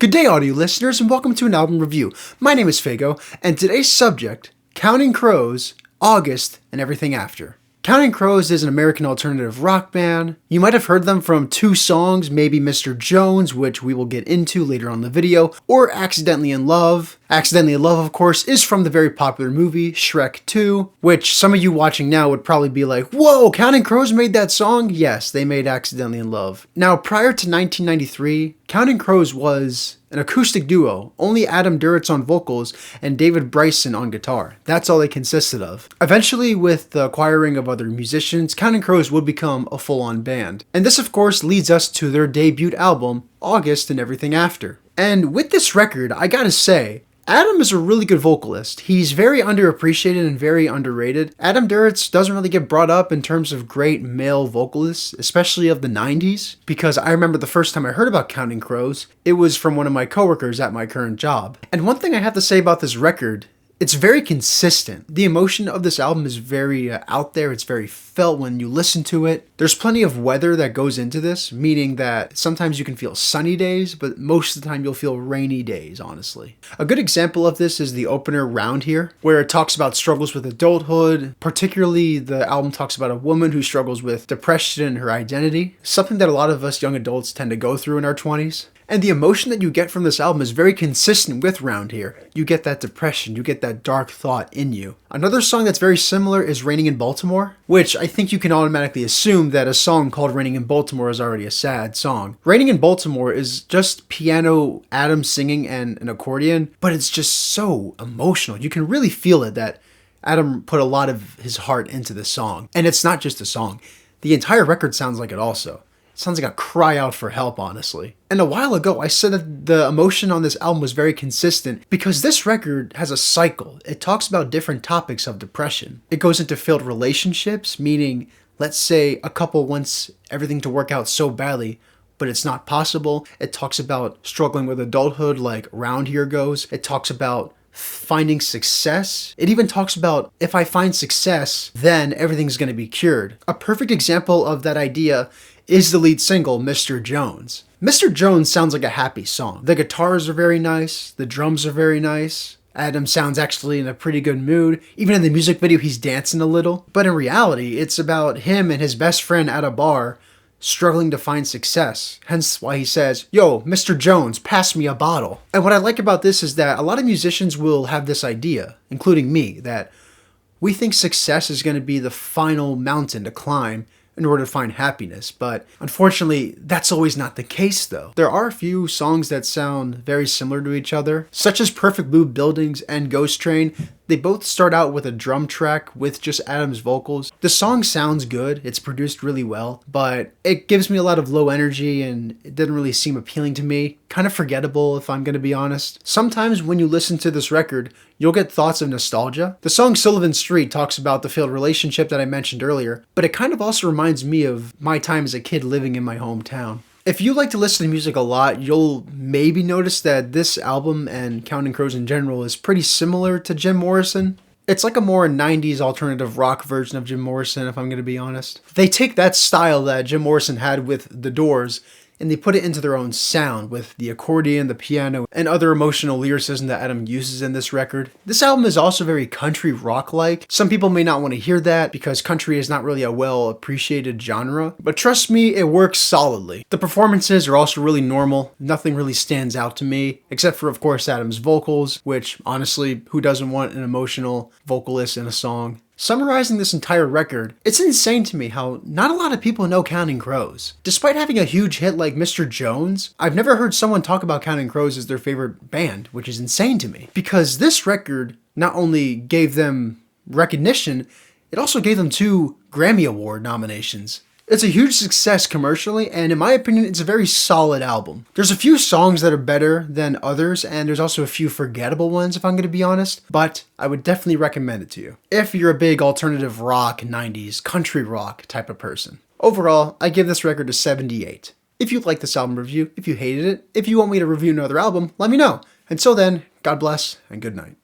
Good day, audio listeners, and welcome to an album review. My name is Fago, and today's subject, Counting Crows, August, and Everything After. Counting Crows is an American alternative rock band. You might have heard them from two songs, maybe Mr. Jones, which we will get into later on in the video, or Accidentally in Love. Accidentally in Love, of course, is from the very popular movie Shrek 2, which some of you watching now would probably be like, whoa, Counting Crows made that song? Yes, they made Accidentally in Love. Now, prior to 1993, Counting Crows was an acoustic duo, only Adam Duritz on vocals and David Bryson on guitar. That's all they consisted of. Eventually, with the acquiring of other musicians, Counting Crows would become a full-on band. And this, of course, leads us to their debut album, August and Everything After. And with this record, I gotta say, Adam is a really good vocalist. He's very underappreciated and very underrated. Adam Duritz doesn't really get brought up in terms of great male vocalists, especially of the 90s, because I remember the first time I heard about Counting Crows, it was from one of my coworkers at my current job. And one thing I have to say about this record, it's very consistent. The emotion of this album is very out there. It's very felt when you listen to it. There's plenty of weather that goes into this, meaning that sometimes you can feel sunny days, but most of the time you'll feel rainy days, honestly. A good example of this is the opener Round Here, where it talks about struggles with adulthood. Particularly, the album talks about a woman who struggles with depression and her identity, something that a lot of us young adults tend to go through in our 20s. And the emotion that you get from this album is very consistent with Round Here. You get that depression, you get that dark thought in you. Another song that's very similar is Raining in Baltimore, which I think you can automatically assume that a song called Raining in Baltimore is already a sad song. Raining in Baltimore is just piano, Adam singing, and an accordion, but it's just so emotional. You can really feel it that Adam put a lot of his heart into this song. And it's not just a song. The entire record sounds like it also. It sounds like a cry out for help, honestly. And a while ago, I said that the emotion on this album was very consistent because this record has a cycle. It talks about different topics of depression. It goes into failed relationships, meaning, let's say a couple wants everything to work out so badly, but it's not possible. It talks about struggling with adulthood, like Round Here goes. It talks about finding success. It even talks about, if I find success, then everything's going to be cured. A perfect example of that idea is the lead single, Mr. Jones. Mr. Jones sounds like a happy song. The guitars are very nice. The drums are very nice. Adam sounds actually in a pretty good mood. Even in the music video, he's dancing a little. But in reality, it's about him and his best friend at a bar struggling to find success. Hence why he says, yo, Mr. Jones, pass me a bottle. And what I like about this is that a lot of musicians will have this idea, including me, that we think success is going to be the final mountain to climb in order to find happiness. But unfortunately, that's always not the case though. There are a few songs that sound very similar to each other, such as Perfect Blue Buildings and Ghost Train. They both start out with a drum track with just Adam's vocals. The song sounds good, it's produced really well, but it gives me a lot of low energy and it didn't really seem appealing to me. Kind of forgettable if I'm gonna be honest. Sometimes when you listen to this record, you'll get thoughts of nostalgia. The song Sullivan Street talks about the failed relationship that I mentioned earlier, but it kind of also reminds me of my time as a kid living in my hometown. If you like to listen to music a lot, you'll maybe notice that this album and Counting Crows in general is pretty similar to Jim Morrison. It's like a more 90s alternative rock version of Jim Morrison, if I'm going to be honest. They take that style that Jim Morrison had with The Doors, and they put it into their own sound with the accordion, the piano, and other emotional lyricism that Adam uses in this record. This album is also very country rock-like. Some people may not want to hear that because country is not really a well-appreciated genre, but trust me, it works solidly. The performances are also really normal. Nothing really stands out to me, except for, of course, Adam's vocals, which, honestly, who doesn't want an emotional vocalist in a song? Summarizing this entire record, it's insane to me how not a lot of people know Counting Crows. Despite having a huge hit like Mr. Jones, I've never heard someone talk about Counting Crows as their favorite band, which is insane to me. Because this record not only gave them recognition, it also gave them 2 Grammy Award nominations. It's a huge success commercially, and in my opinion, it's a very solid album. There's a few songs that are better than others, and there's also a few forgettable ones, if I'm going to be honest, but I would definitely recommend it to you, if you're a big alternative rock, 90s, country rock type of person. Overall, I give this record a 78. If you like this album review, if you hated it, if you want me to review another album, let me know. Until then, God bless, and good night.